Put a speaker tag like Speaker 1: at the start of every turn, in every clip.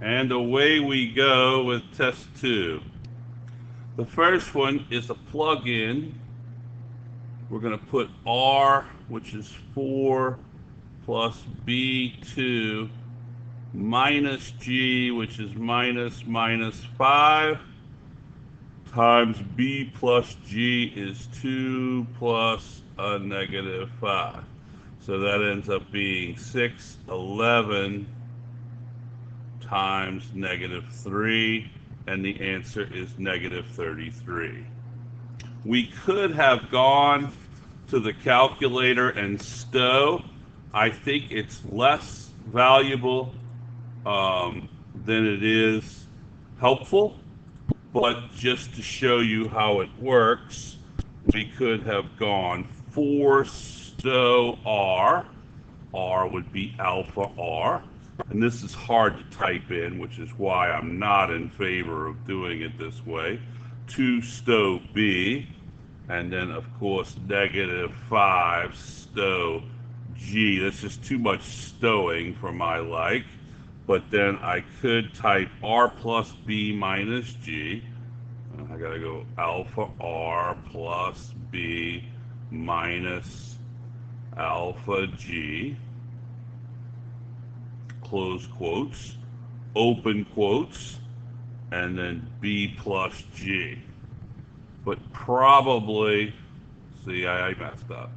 Speaker 1: And away we go with test two. The first one is a plug-in. We're going to put R, which is 4, plus B2 minus G, which is minus 5, times B plus G is 2 plus a negative 5. So that ends up being 611 times negative 3, and the answer is negative 33. We could have gone to the calculator and stow. I think it's less valuable than it is helpful, but just to show you how it works, we could have gone 4 stow R. R would be alpha R. And this is hard to type in, which is why I'm not in favor of doing it this way. 2 stow B, and then of course negative 5 stow G. That's just too much stowing for my like. But then I could type R plus B minus G. I gotta go alpha R plus B minus alpha G, close quotes, open quotes, and then B plus G. But probably, see, I messed up.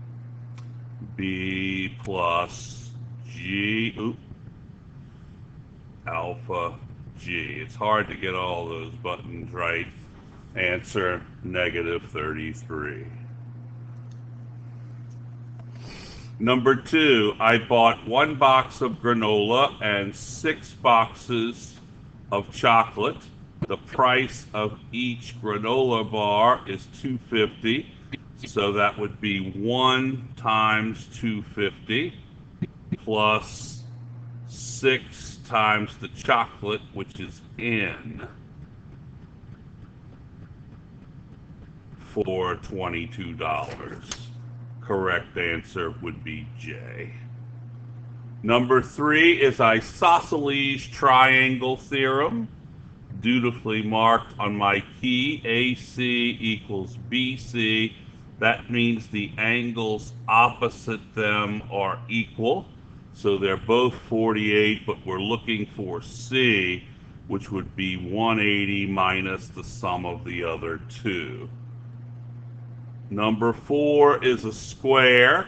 Speaker 1: B plus G, alpha G. It's hard to get all those buttons right. Answer, negative 33. Number 2, I bought 1 box of granola and 6 boxes of chocolate. The price of each granola bar is $2.50, so that would be 1 times $2.50 plus 6 times the chocolate, which is N, for $22. Correct answer would be J. Number 3 is isosceles triangle theorem, dutifully marked on my key. AC equals BC. That means the angles opposite them are equal. So they're both 48, but we're looking for C, which would be 180 minus the sum of the other two. Number 4 is a square.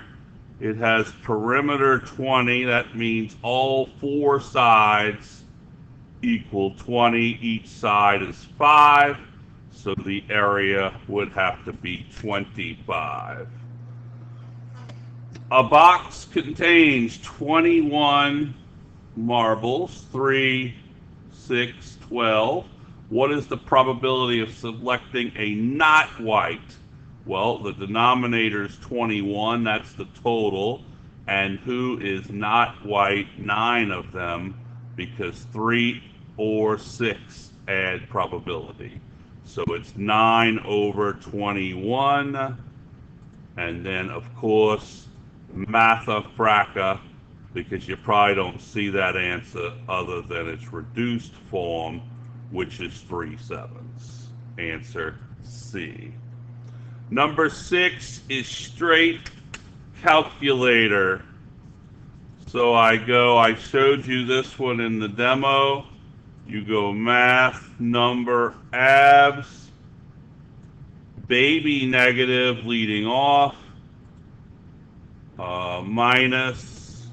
Speaker 1: It has perimeter 20. That means all 4 sides equal 20. Each side is 5. So the area would have to be 25. A box contains 21 marbles, 3, 6, 12. What is the probability of selecting a not white? Well, the denominator is 21, that's the total. And who is not white? 9 of them, because 3 or 6 add probability. So it's 9 over 21. And then, of course, Matha Fracca, because you probably don't see that answer other than its reduced form, which is 3/7. Answer C. Number 6 is straight calculator. So I showed you this one in the demo. You go math, number, abs, baby negative leading off, minus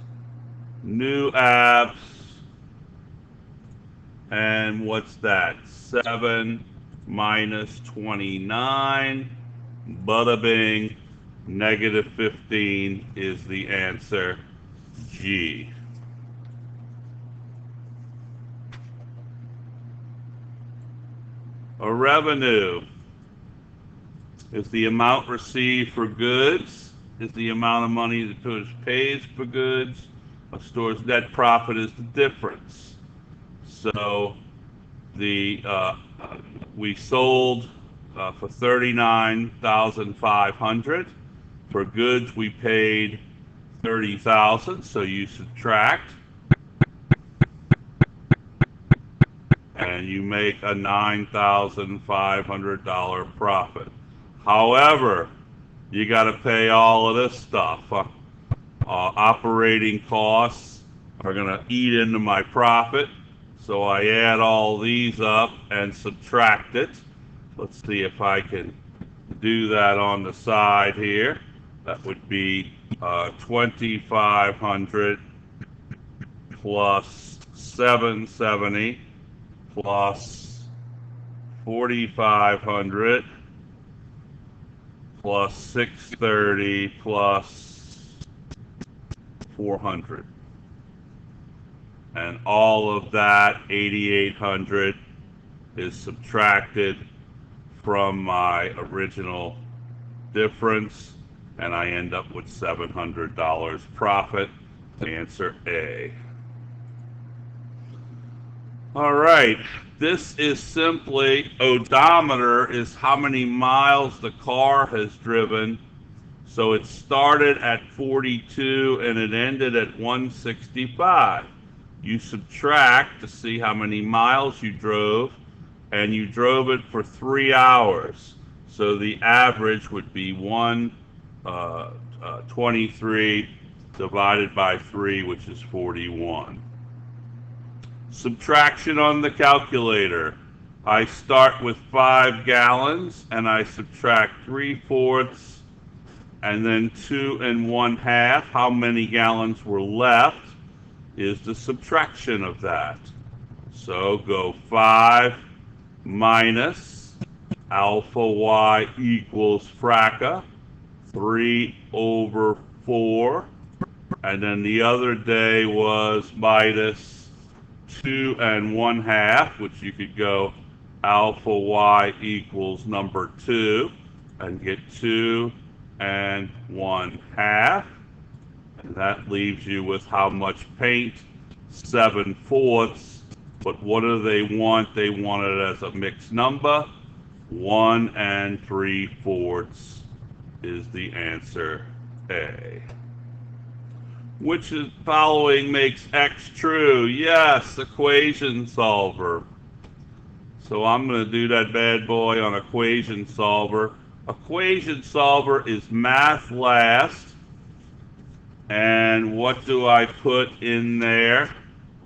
Speaker 1: new abs, and what's that? 7 minus 29. Bada bing, negative 15 is the answer, G. A revenue is the amount received for goods, is the amount of money the tourist pays for goods. A store's net profit is the difference. So we sold for $39,500. For goods, we paid $30,000. So you subtract and you make a $9,500 profit. However, you got to pay all of this stuff. Operating costs are going to eat into my profit, so I add all these up and subtract it. Let's see if I can do that on the side here. That would be 2,500 plus 770 plus 4,500 plus 630 plus 400. And all of that 8,800 is subtracted from my original difference, and I end up with $700 profit. Answer A. All right, this is simply, odometer is how many miles the car has driven. So it started at 42 and it ended at 165. You subtract to see how many miles you drove, and you drove it for 3 hours. So the average would be 123 divided by 3, which is 41. Subtraction on the calculator. I start with 5 gallons and I subtract 3/4 and then 2 1/2. How many gallons were left is the subtraction of that. So go 5 minus alpha y equals fracca 3/4, and then the other day was minus 2 1/2, which you could go alpha y equals number 2 and get 2 1/2, and that leaves you with how much paint? 7/4. But what do they want? They want it as a mixed number. 1 3/4 is the answer A. Which is following makes X true? Yes, equation solver. So I'm going to do that bad boy on equation solver. Equation solver is math last. And what do I put in there?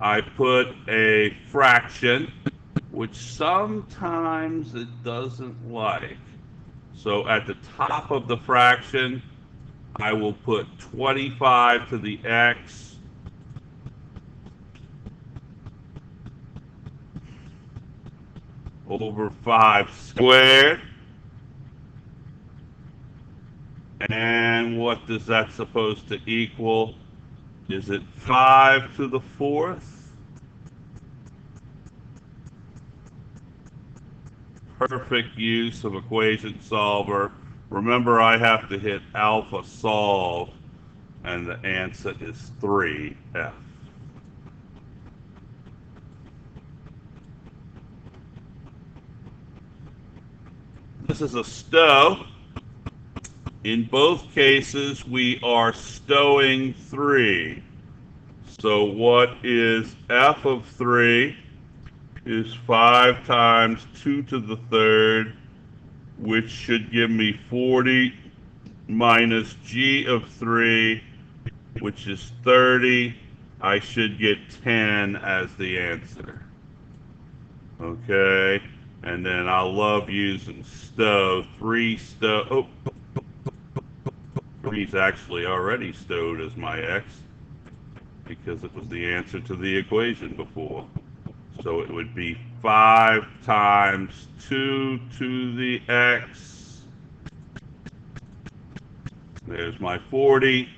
Speaker 1: I put a fraction, which sometimes it doesn't like. So at the top of the fraction, I will put 25 to the x over 5 squared. And what is that supposed to equal? Is it 5 to the 4th? Perfect use of equation solver. Remember, I have to hit alpha solve, and the answer is 3F. This is a stow. In both cases, we are stowing 3. So what is f of 3 is 5 times 2 to the 3rd, which should give me 40 minus g of 3, which is 30. I should get 10 as the answer. Okay, and then I love using stow. 3 stow. Oh, 3 is actually already stowed as my x because it was the answer to the equation before. So it would be 5 times 2 to the x. There's my 40.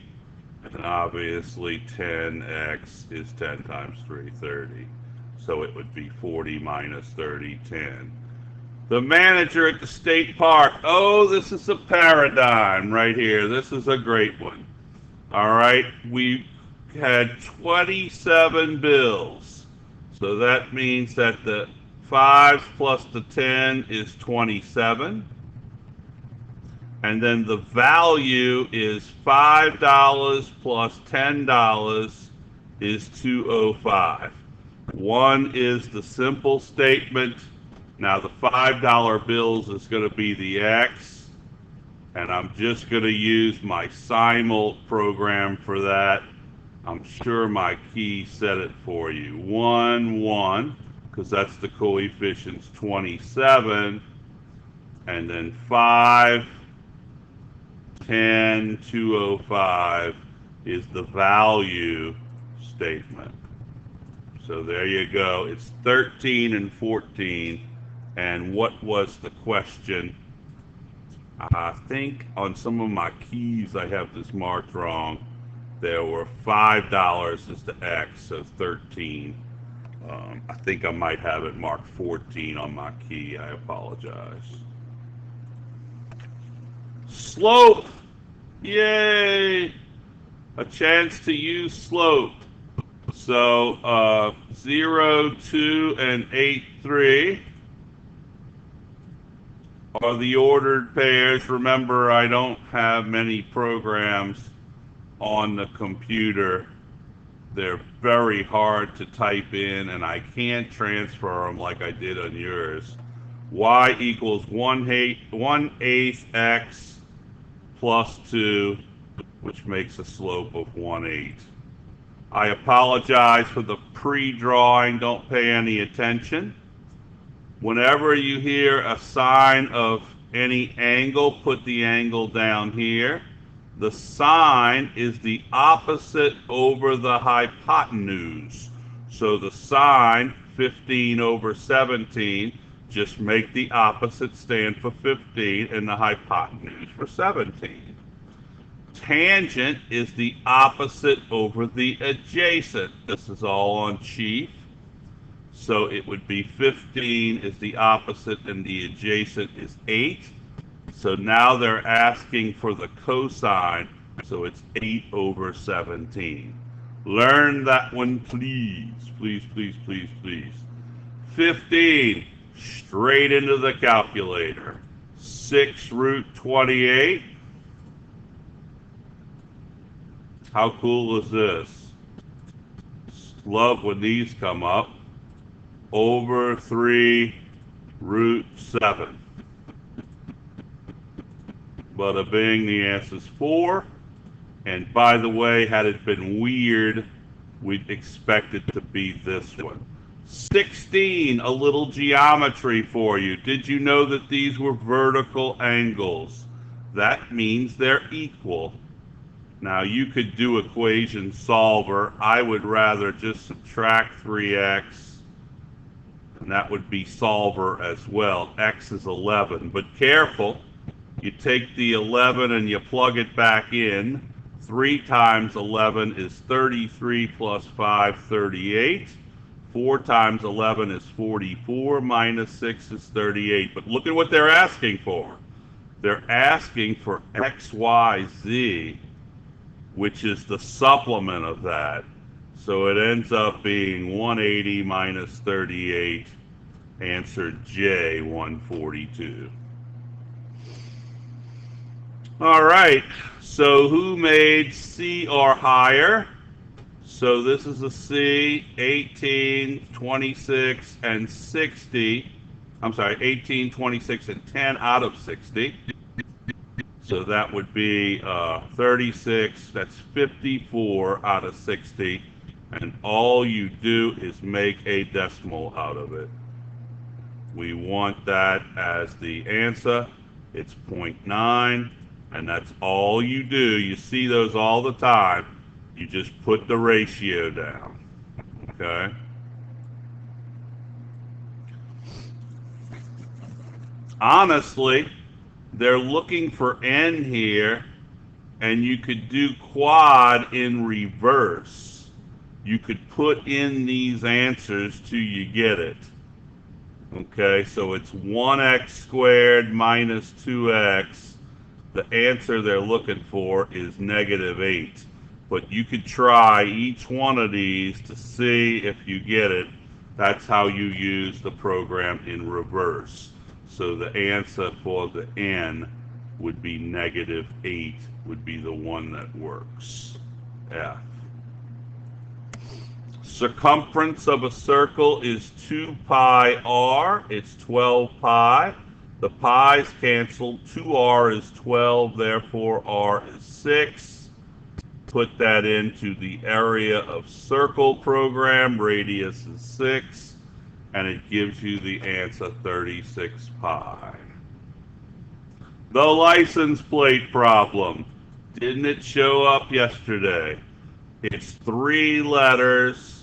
Speaker 1: And obviously 10x is 10 times 3, 30. So it would be 40 minus 30, 10. The manager at the state park. Oh, this is a paradigm right here. This is a great one. All right, we had 27 bills. So that means that the 5 plus the 10 is 27. And then the value is $5 plus $10 is $205. One is the simple statement. Now the $5 bills is going to be the X, and I'm just going to use my Simul program for that. I'm sure my key set it for you. 1, 1, because that's the coefficients 27, and then 5, 10, 205 is the value statement. So there you go. It's 13 and 14. And what was the question? I think on some of my keys I have this marked wrong. There were $5 is the X, so 13. I think I might have it marked 14 on my key. I apologize. Slope. Yay! A chance to use slope. So 0, 2, and 8, 3 are the ordered pairs. Remember, I don't have many programs on the computer. They're very hard to type in, and I can't transfer them like I did on yours. Y equals 1/8 x plus 2, which makes a slope of 1/8. I apologize for the pre-drawing. Don't pay any attention. Whenever you hear a sign of any angle, put the angle down here. The sine is the opposite over the hypotenuse. So the sine, 15 over 17, just make the opposite stand for 15 and the hypotenuse for 17. Tangent is the opposite over the adjacent. This is all on chief. So it would be 15 is the opposite and the adjacent is 8. So now they're asking for the cosine. So it's 8 over 17. Learn that one, please. Please, please, please, please. 15, straight into the calculator. 6 root 28. How cool is this? Love when these come up. Over 3 root 7. Bada bing, the answer is 4. And by the way, had it been weird, we'd expect it to be this one. 16, a little geometry for you. Did you know that these were vertical angles? That means they're equal. Now you could do equation solver. I would rather just subtract 3x, and that would be solver as well. X is 11, but careful. You take the 11 and you plug it back in. 3 times 11 is 33 plus 5, 38. 4 times 11 is 44, minus 6 is 38. But look at what they're asking for. They're asking for x, y, z, which is the supplement of that. So it ends up being 180 minus 38, answer J, 142. All right, so who made C or higher? So this is a C, 18, 26, and 60. I'm sorry, 18, 26, and 10 out of 60. So that would be 36, that's 54 out of 60. And all you do is make a decimal out of it. We want that as the answer. It's 0.9, and that's all you do. You see those all the time. You just put the ratio down, okay? Honestly, they're looking for n here, and you could do quad in reverse. You could put in these answers till you get it. Okay, so it's 1x squared minus 2x. The answer they're looking for is -8. But you could try each one of these to see if you get it. That's how you use the program in reverse. So the answer for the n would be -8, would be the one that works. F. Circumference of a circle is 2 pi r. It's 12 pi. The pi's cancel. 2r is 12, therefore r is 6. Put that into the area of circle program. Radius is 6. And it gives you the answer 36 pi. The license plate problem. Didn't it show up yesterday? It's 3 letters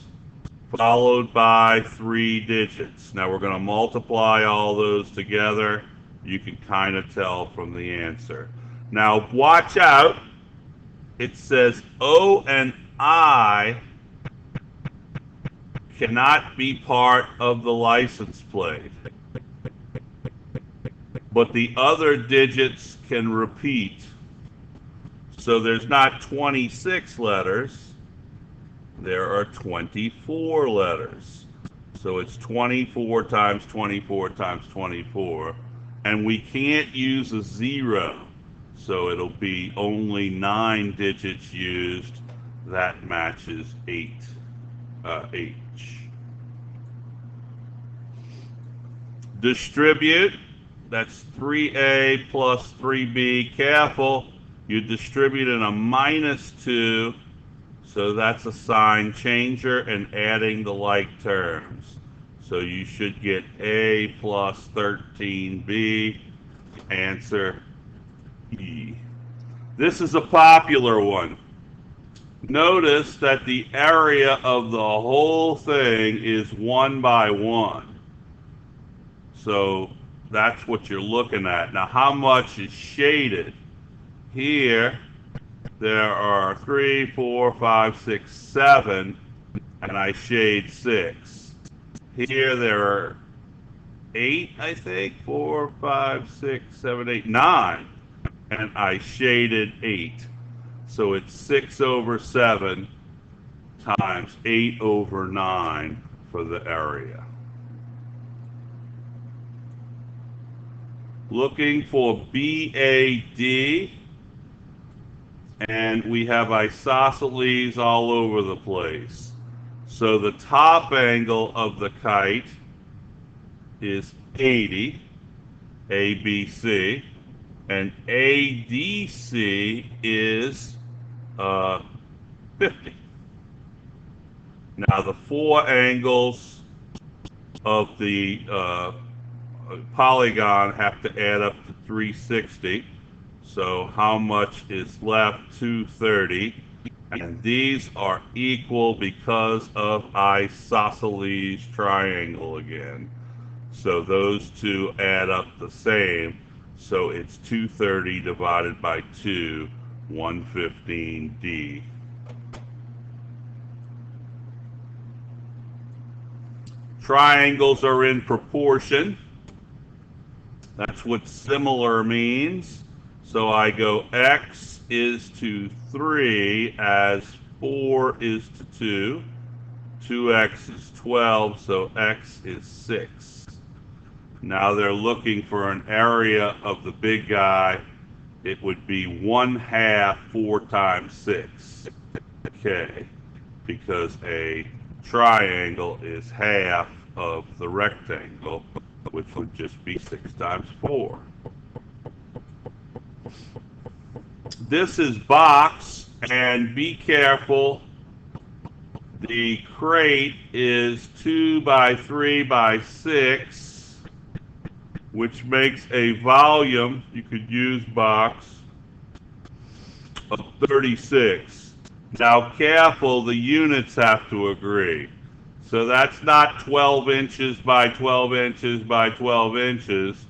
Speaker 1: followed by 3 digits. Now we're going to multiply all those together. You can kind of tell from the answer. Now watch out. It says O and I cannot be part of the license plate, but the other digits can repeat. So there's not 26 letters, there are 24 letters. So it's 24 times 24 times 24, and we can't use a 0, so it'll be only 9 digits used. That matches 8. H. Distribute, that's 3a plus 3b. Careful, you distribute in a -2, so that's a sign changer and adding the like terms. So you should get a plus 13b, answer E. This is a popular one. Notice that the area of the whole thing is 1 by 1. So that's what you're looking at. Now, how much is shaded? Here, there are 3, 4, 5, 6, 7, and I shade 6. Here, there are 8, I think, 4, 5, 6, 7, 8, 9, and I shaded 8. So it's 6 over 7 times 8 over 9 for the area. Looking for BAD, and we have isosceles all over the place. So the top angle of the kite is 80, ABC, and ADC is 50. Now the 4 angles of the polygon have to add up to 360. So how much is left? 230. And these are equal because of isosceles triangle again. So those two add up the same. So it's 230 divided by 2, 115D. Triangles are in proportion. That's what similar means. So I go x is to 3 as 4 is to 2. 2x is 12, so x is 6. Now they're looking for an area of the big guy. It would be 1/2 4 times 6. Okay, because a triangle is half of the rectangle, which would just be 6 times 4. This is box, and be careful. The crate is 2 by 3 by 6, which makes a volume, you could use box, of 36. Now careful, the units have to agree. So that's not 12 inches by 12 inches by 12 inches.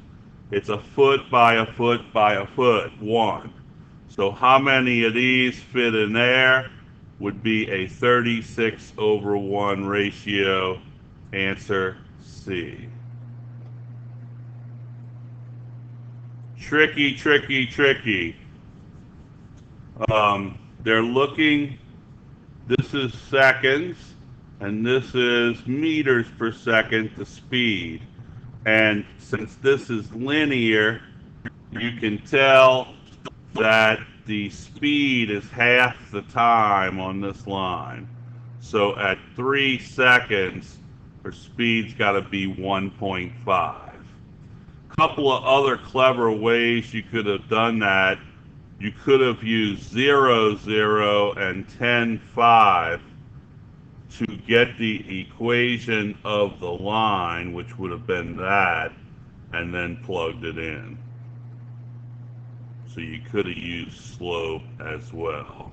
Speaker 1: It's a foot by a foot by a foot, 1. So how many of these fit in there? Would be a 36/1 ratio. Answer C. Tricky, tricky, tricky. They're looking, this is seconds, and this is meters per second, the speed. And since this is linear, you can tell that the speed is half the time on this line. So at 3 seconds, her speed's got to be 1.5. Couple of other clever ways you could have done that. You could have used 0, 0 and 10, 5 to get the equation of the line, which would have been that, and then plugged it in. So you could have used slope as well.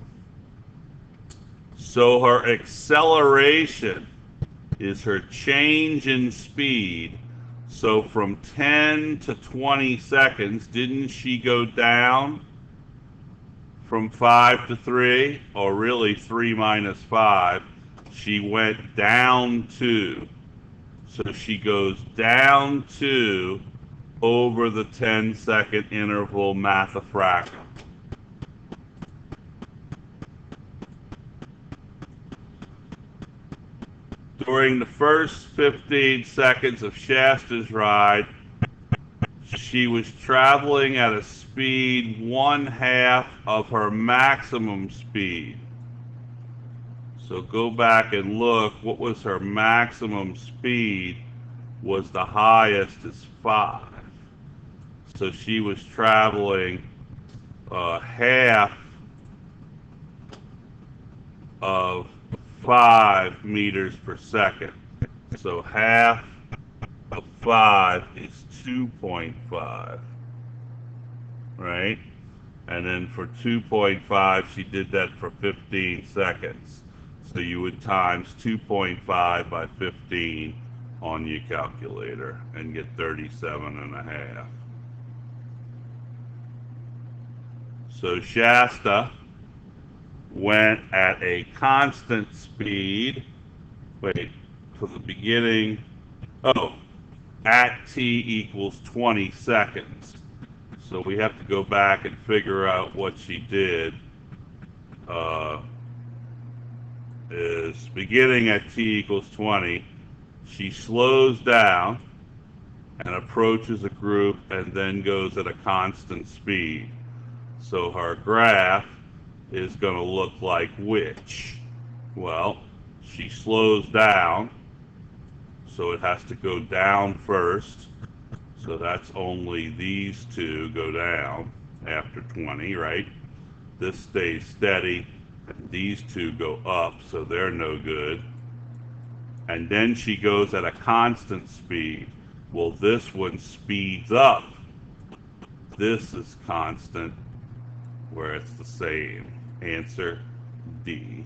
Speaker 1: So her acceleration is her change in speed. So from 10 to 20 seconds, didn't she go down from 5 to 3? Or really 3 minus 5. She went down 2. So she goes down 2 over the 10-second interval mathifractum. During the first 15 seconds of Shasta's ride, she was traveling at a speed 1/2 of her maximum speed. So go back and look, what was her maximum speed? Was the highest is 5. So she was traveling half of 5 meters per second. So half of 5 is 2.5, right? And then for 2.5, she did that for 15 seconds. So you would times 2.5 by 15 on your calculator and get 37.5. So Shasta went at a constant speed. Wait, for the beginning. Oh, at t equals 20 seconds. So we have to go back and figure out what she did. Is beginning at t equals 20. She slows down and approaches a group and then goes at a constant speed. So her graph is going to look like which? Well, she slows down, so it has to go down first. So that's only these two go down after 20, right? This stays steady, and these two go up, so they're no good. And then she goes at a constant speed. Well, this one speeds up. This is constant, where it's the same. Answer D.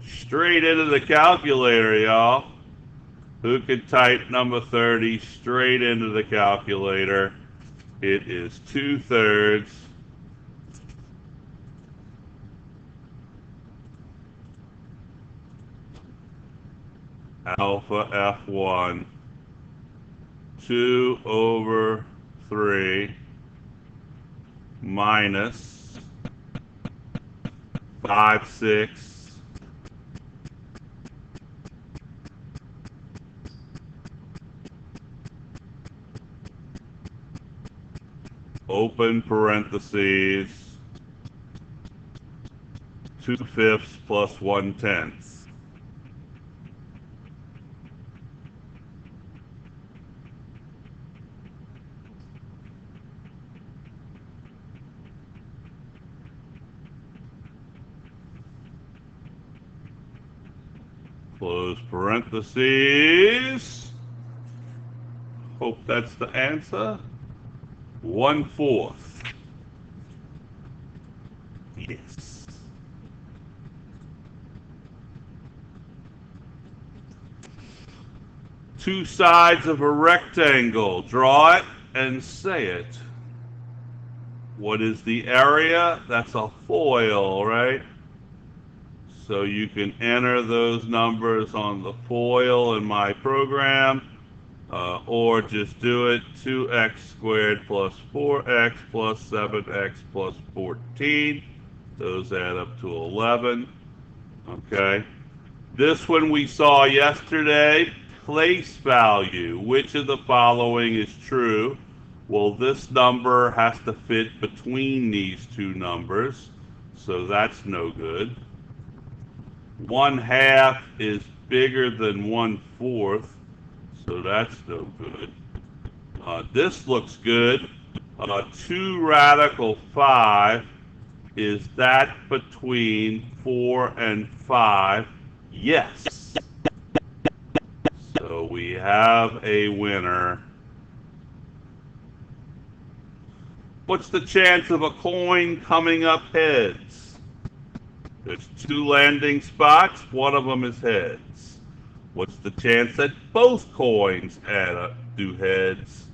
Speaker 1: Straight into the calculator, y'all. Who could type number 30 straight into the calculator? It is 2/3 alpha F1 2/3 minus 5/6 open parentheses 2/5 plus 1/10. Close parentheses. Hope that's the answer. 1/4. Yes. Two sides of a rectangle. Draw it and say it. What is the area? That's a foil, right? So you can enter those numbers on the foil in my program, or just do it. 2x squared plus 4x plus 7x plus 14. Those add up to 11. Okay. This one we saw yesterday, place value. Which of the following is true? Well, this number has to fit between these two numbers, so that's no good. 1/2 is bigger than 1/4, so that's no good. This looks good. 2 radical 5, is that between 4 and 5? Yes. So we have a winner. What's the chance of a coin coming up heads? There's 2 landing spots. One of them is heads. What's the chance that both coins add up do heads?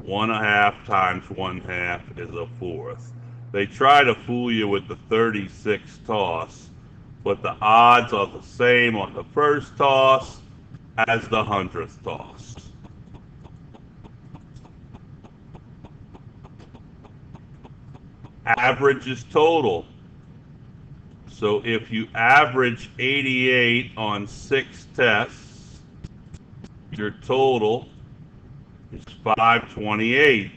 Speaker 1: 1/2 times 1/2 is a 4th. They try to fool you with the 36 toss, but the odds are the same on the first toss as the 100th toss. Average is total. So if you average 88 on 6 tests, your total is 528.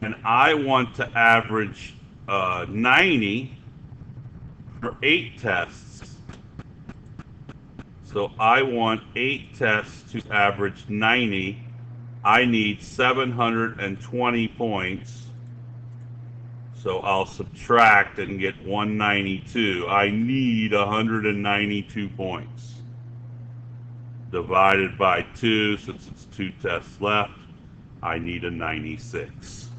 Speaker 1: And I want to average 90 for 8 tests. So I want 8 tests to average 90. I need 720 points. So I'll subtract and get 192. I need 192 points. Divided by 2, since it's 2 tests left, I need a 96.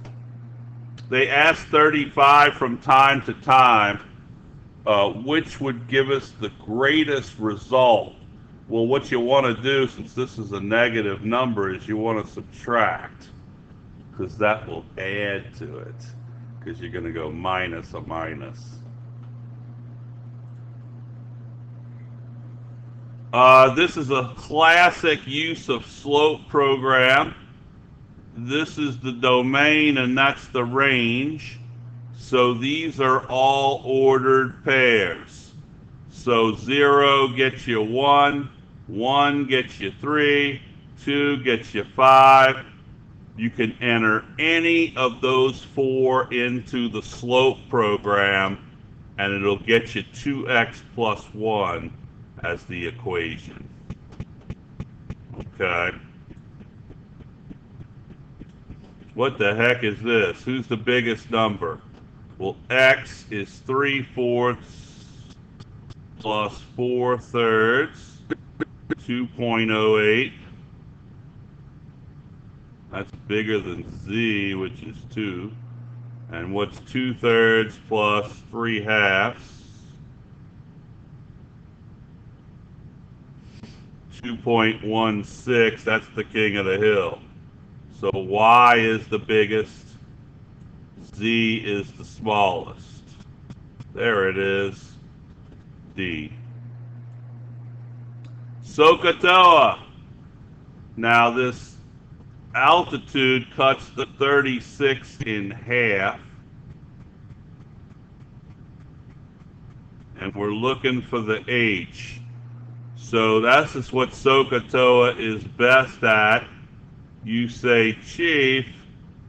Speaker 1: They ask 35 from time to time, which would give us the greatest result. Well, what you want to do, since this is a negative number, is you want to subtract, because that will add to it, because you're going to go minus a minus. This is a classic use of slope program. This is the domain and that's the range. So these are all ordered pairs. So 0 gets you 1, 1 gets you 3, 2 gets you 5. You can enter any of those 4 into the slope program and it'll get you 2x plus 1 as the equation. Okay. What the heck is this? Who's the biggest number? Well, x is 3/4 plus 4/3, 2.08. That's bigger than z, which is 2. And what's 2/3 plus 3/2? 2.16. That's the king of the hill. So y is the biggest, z is the smallest. There it is, D. SOHCAHTOA. Now this altitude cuts the 36 in half. And we're looking for the H. So that's just what SOHCAHTOA is best at. You say, Chief,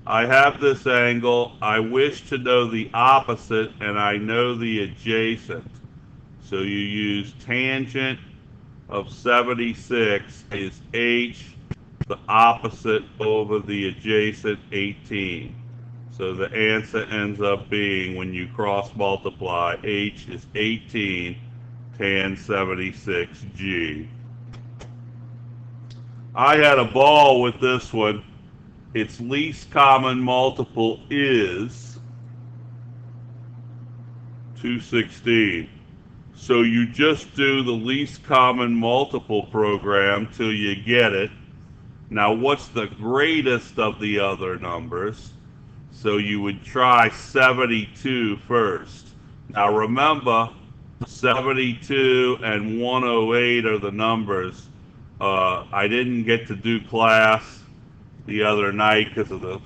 Speaker 1: I have this angle, I wish to know the opposite, and I know the adjacent. So you use tangent of 76 is H, the opposite over the adjacent 18. So the answer ends up being, when you cross multiply, H is 18 tan 76G. I had a ball with this one. Its least common multiple is 216. So you just do the least common multiple program till you get it. Now what's the greatest of the other numbers? So you would try 72 first. Now remember, 72 and 108 are the numbers. I didn't get to do class the other night because of the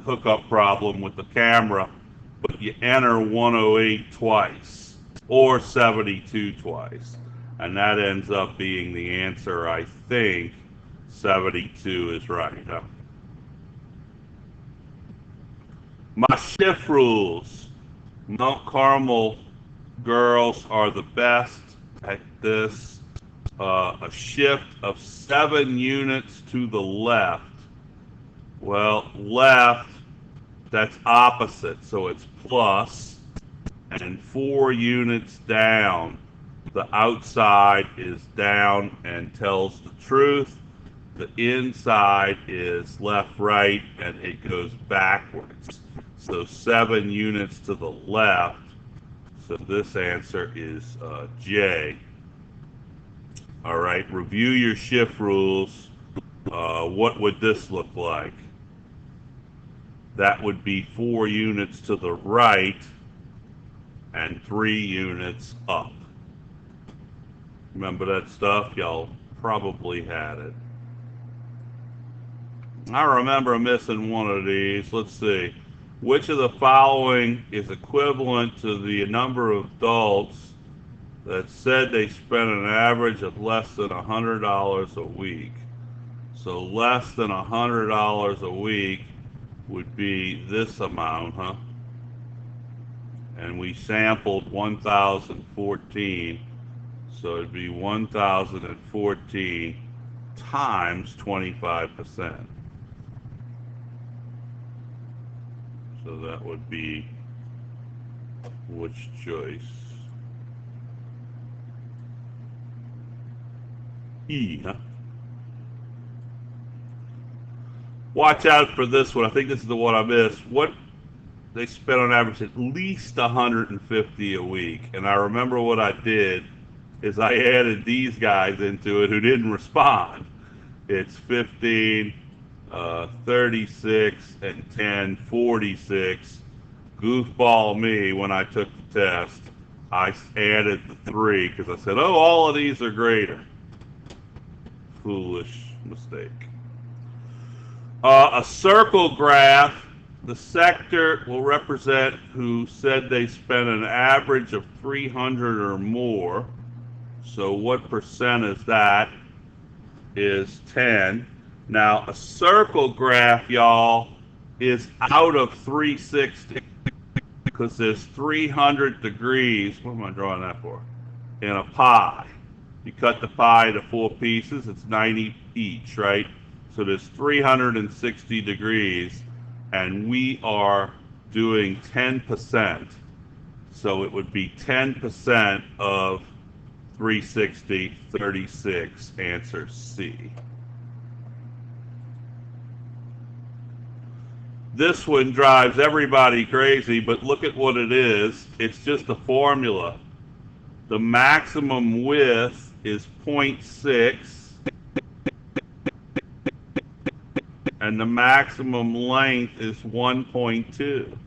Speaker 1: hookup problem with the camera, but you enter 108 twice or 72 twice, and that ends up being the answer. I think 72 is right. My shift rules. Mount Carmel girls are the best at this. A shift of 7 units to the left. Well, left, that's opposite, so it's plus. And 4 units down, the outside is down and tells the truth. The inside is left, right, and it goes backwards. So 7 units to the left. So this answer is J. All right, review your shift rules. What would this look like? That would be 4 units to the right and 3 units up. Remember that stuff? Y'all probably had it. I remember missing one of these. Let's see. Which of the following is equivalent to the number of adults that said they spent an average of less than $100 a week? So less than $100 a week would be this amount, huh? And we sampled 1,014, so it'd be 1,014 times 25%. So that would be which choice? E, huh? Watch out for this one. I think this is the one I missed. What they spent on average at least 150 a week. And I remember what I did is I added these guys into it who didn't respond. It's 15, 36, and 10, 46. Goofball me when I took the test. I added the 3 because I said, oh, all of these are greater. Foolish mistake. A circle graph, the sector will represent who said they spent an average of 300 or more. So what percent is that? Is 10. Now, a circle graph, y'all, is out of 360 because there's 300 degrees. What am I drawing that for? In a pie. You cut the pie to 4 pieces, it's 90 each, right? So there's 360 degrees, and we are doing 10%. So it would be 10% of 360, 36, answer C. This one drives everybody crazy, but look at what it is. It's just a formula. The maximum width is 0.6, and the maximum length is 1.2.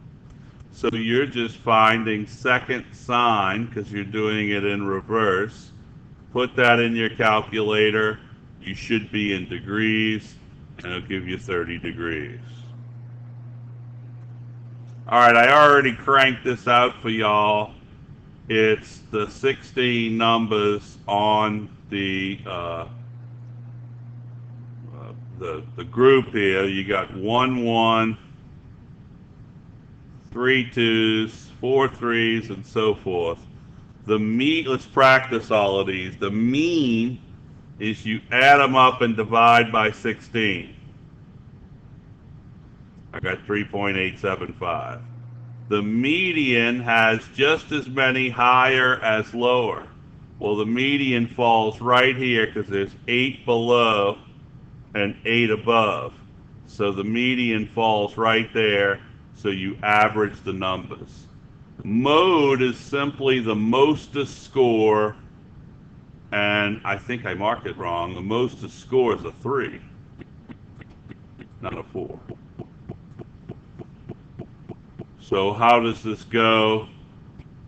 Speaker 1: So you're just finding second sign because you're doing it in reverse. Put that in your calculator. You should be in degrees, and it'll give you 30 degrees. All right, I already cranked this out for y'all. It's the 16 numbers on the group here. You got 1 1, 3 2s, 4 3s, and so forth. The mean, let's practice all of these. The mean is you add them up and divide by 16. I got 3.875. The median has just as many higher as lower. Well, the median falls right here because there's 8 below and 8 above. So the median falls right there, so you average the numbers. Mode is simply the mostest score, and I think I marked it wrong. The mostest score is a 3, not a 4. So how does this go?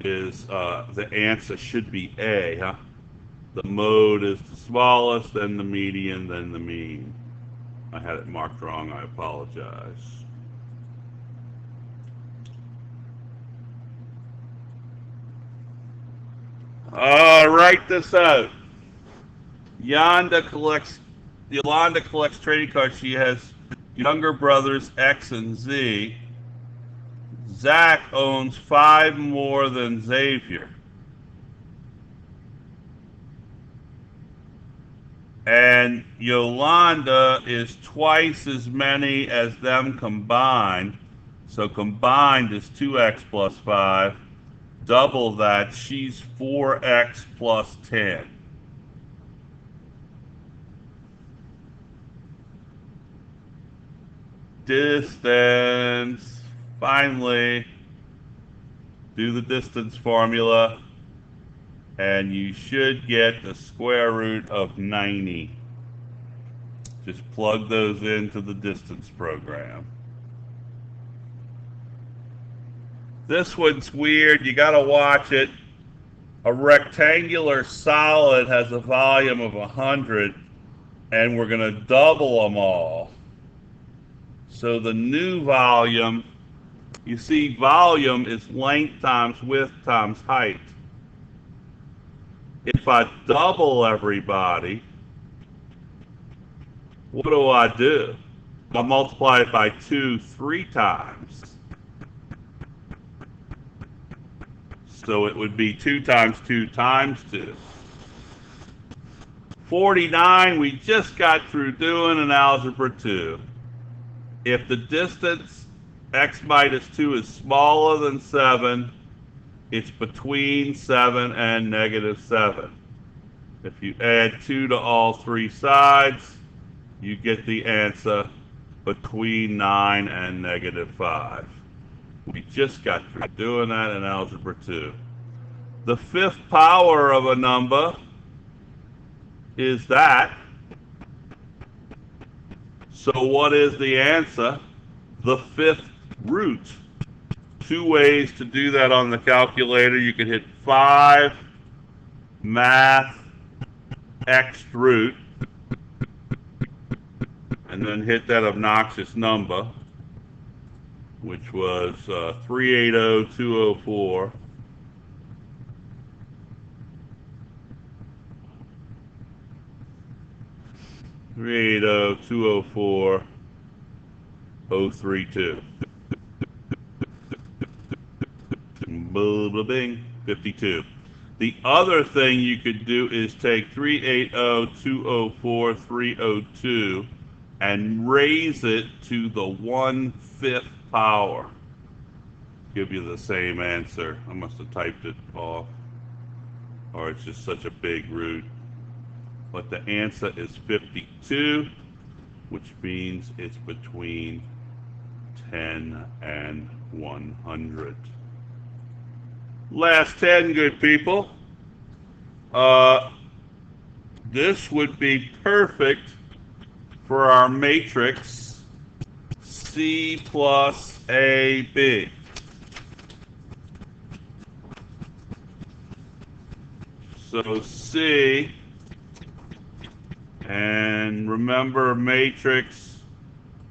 Speaker 1: Is the answer should be A, huh? The mode is the smallest, then the median, then the mean. I had it marked wrong, I apologize. Write this out. Yolanda collects trading cards. She has younger brothers X and Z. Zach owns 5 more than Xavier. And Yolanda is twice as many as them combined. So combined is 2x plus 5. Double that, she's 4x plus 10. Distance. Finally, do the distance formula, and you should get the square root of 90. Just plug those into the distance program. This one's weird. You got to watch it. A rectangular solid has a volume of 100, and we're going to double them all. So the new volume, you see volume is length times width times height. If I double everybody, what do? I multiply it by 2 3 times. So it would be 2 times 2 times 2. 49, we just got through doing in Algebra 2. If the distance x minus 2 is smaller than 7, it's between 7 and negative 7. If you add 2 to all 3 sides, you get the answer between 9 and negative 5. We just got through doing that in Algebra 2. The 5th power of a number is that. So what is the answer? The 5th root. 2 ways to do that on the calculator. You could hit 5, math, x root, and then hit that obnoxious number, which was 380,204. $380,204,032. Bing, 52. The other thing you could do is take 380,204,302 and raise it to the 1/5 power. Give you the same answer. I must have typed it off, or it's just such a big root. But the answer is 52, which means it's between 10 and 100. Last 10, good people. This would be perfect for our matrix C plus AB. So C, and remember matrix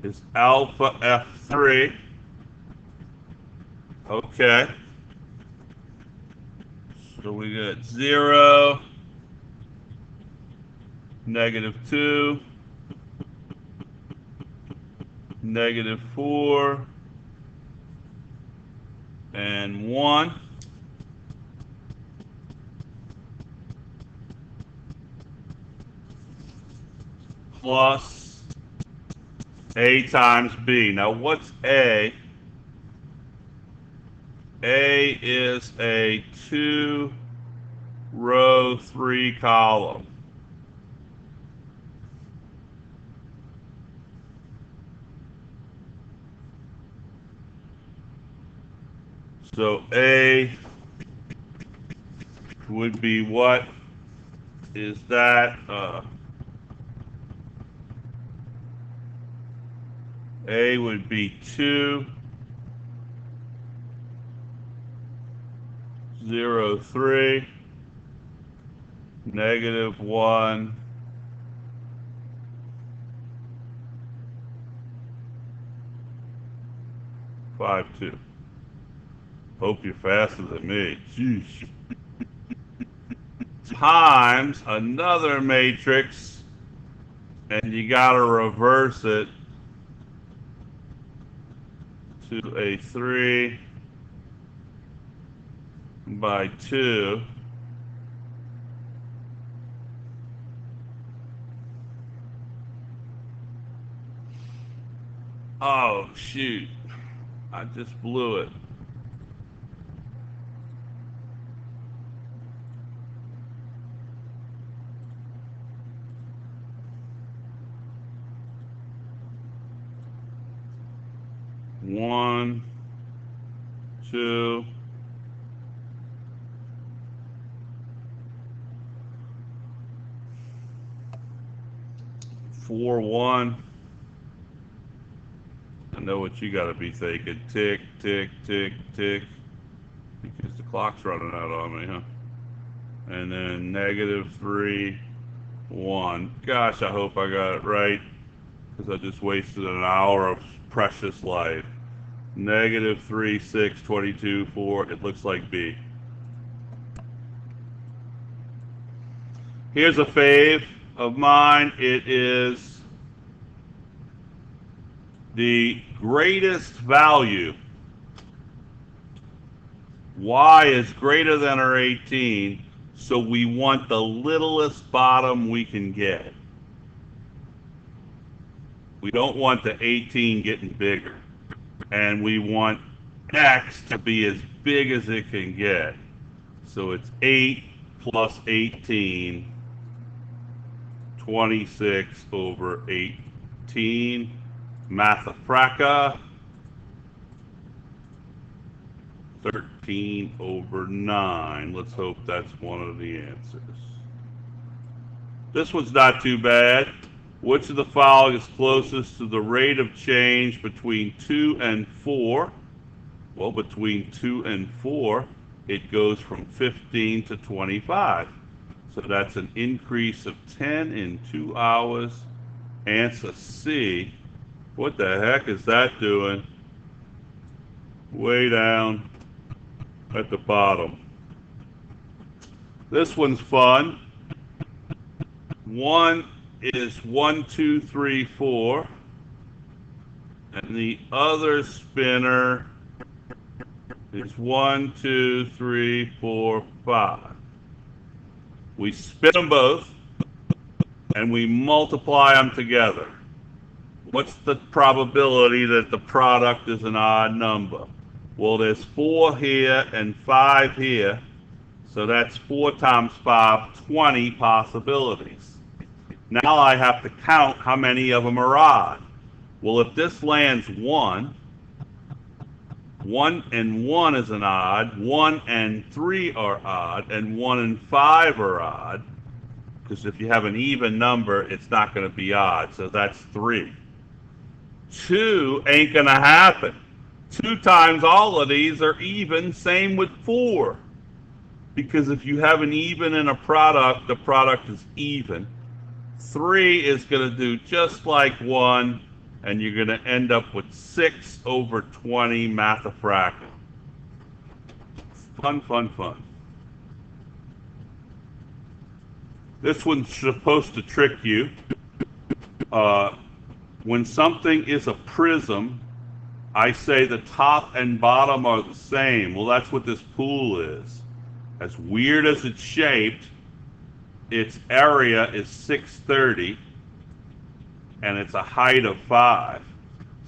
Speaker 1: is alpha F3. Okay. So we got 0, -2, -4, and 1. Plus A times B. Now what's A? A is a 2-row, 3-column. So A would be what? Is that A would be 2, 0, 3, -1, 5, 2. Hope you're faster than me. Jeez. Times another matrix, and you gotta reverse it to a 3, by 2. Oh, shoot. I just blew it. One, two, four, one. I know what you got to be thinking. Tick, tick, tick, tick. Because the clock's running out on me, huh? And then -3, 1. Gosh, I hope I got it right. Because I just wasted an hour of precious life. -3, 6, 22, 4. It looks like B. Here's a fave of mine. It is the greatest value. Y is greater than or 18, so we want the littlest bottom we can get. We don't want the 18 getting bigger. And we want X to be as big as it can get. So it's 8 plus 18, 26 over 18. Mathafraka, 13 over 9. Let's hope that's one of the answers. This one's not too bad. Which of the following is closest to the rate of change between 2 and 4? Well, between 2 and 4, it goes from 15 to 25. So that's an increase of 10 in 2 hours. Answer C. What the heck is that doing? Way down at the bottom. This one's fun. One is 1, 2, 3, 4. And the other spinner is 1, 2, 3, 4, 5. We spin them both and we multiply them together. What's the probability that the product is an odd number? Well, there's 4 here and 5 here. So that's 4 times 5, 20 possibilities. Now I have to count how many of them are odd. Well, if this lands 1, 1 and 1 is an odd, 1 and 3 are odd, and 1 and 5 are odd. Because if you have an even number, it's not going to be odd. So that's 3. 2 ain't going to happen. 2 times all of these are even. Same with 4. Because if you have an even in a product, the product is even. 3 is going to do just like 1, and you're going to end up with 6 over 20 Mathafraka. Fun, fun, fun. This one's supposed to trick you. When something is a prism, I say the top and bottom are the same. Well, that's what this pool is. As weird as it's shaped, its area is 630, and it's a height of 5.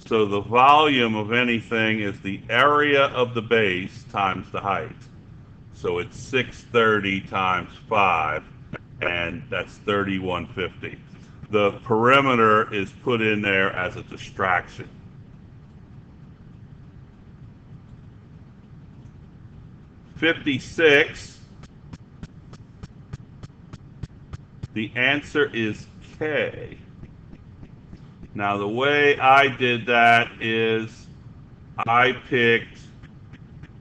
Speaker 1: So the volume of anything is the area of the base times the height. So it's 630 times 5, and that's 3150. The perimeter is put in there as a distraction. '56. The answer is K. Now the way I did that is I picked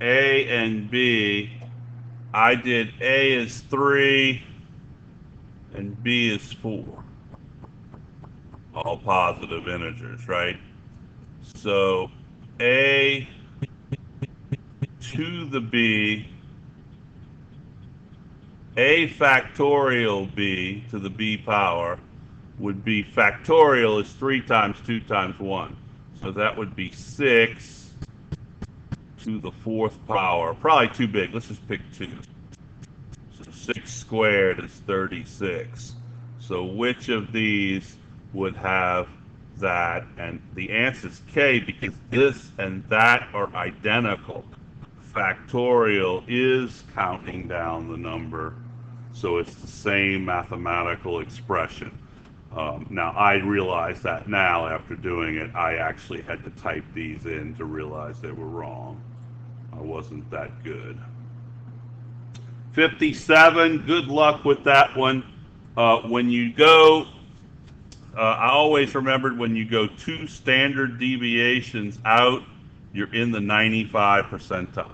Speaker 1: A and B. I did A is 3 and B is 4. All positive integers, right? So A to the B, A factorial B to the B power would be factorial is 3 times 2 times 1. So that would be 6 to the fourth power. Probably too big. Let's just pick 2. So 6 squared is 36. So which of these would have that? And the answer is K, because this and that are identical. Factorial is counting down the number, so it's the same mathematical expression. Now, I realize that now after doing it, I actually had to type these in to realize they were wrong. I wasn't that good. 57, good luck with that one. When you go, I always remembered when you go 2 standard deviations out, you're in the 95 percentile.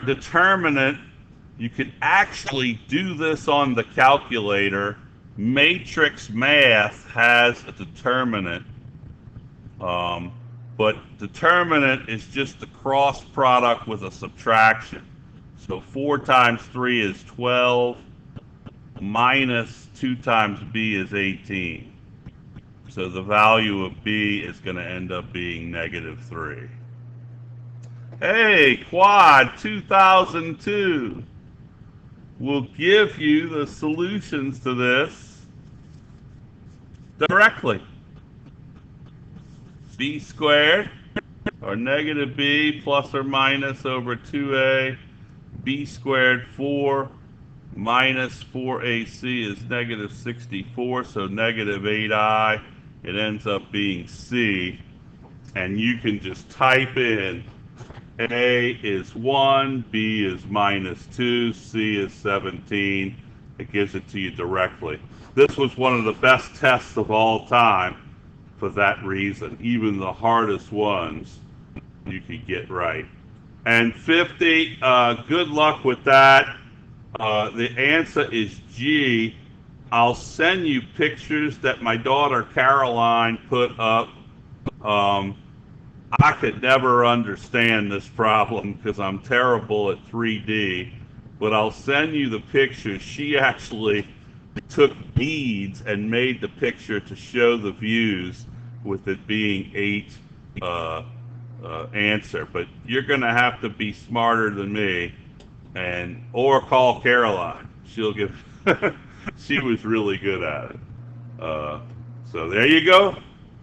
Speaker 1: Determinant, you can actually do this on the calculator. Matrix math has a determinant, but determinant is just the cross product with a subtraction. So 4 times 3 is 12, minus 2 times b is 18. So the value of b is going to end up being -3. Hey, Quad 2002 will give you the solutions to this directly. B squared, or -b plus or minus over 2a, b squared 4 minus 4ac is -64, so -8i. It ends up being c, and you can just type in A is 1, B is -2, C is 17. It gives it to you directly. This was one of the best tests of all time for that reason. Even the hardest ones you could get right. And 50, good luck with that. The answer is G. I'll send you pictures that my daughter Caroline put up. I could never understand this problem because I'm terrible at 3D, but I'll send you the pictures. She actually took beads and made the picture to show the views with it being 8 answer. But you're going to have to be smarter than me, or call Caroline. She'll give. She was really good at it. So there you go.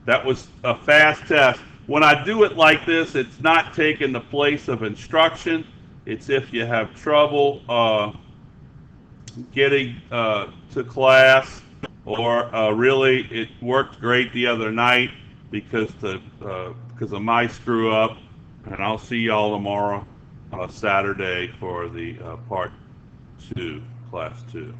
Speaker 1: That was a fast test. When I do it like this, it's not taking the place of instruction. It's if you have trouble getting to class, or really it worked great the other night because of my screw up. And I'll see y'all tomorrow, Saturday, for the part 2, class 2.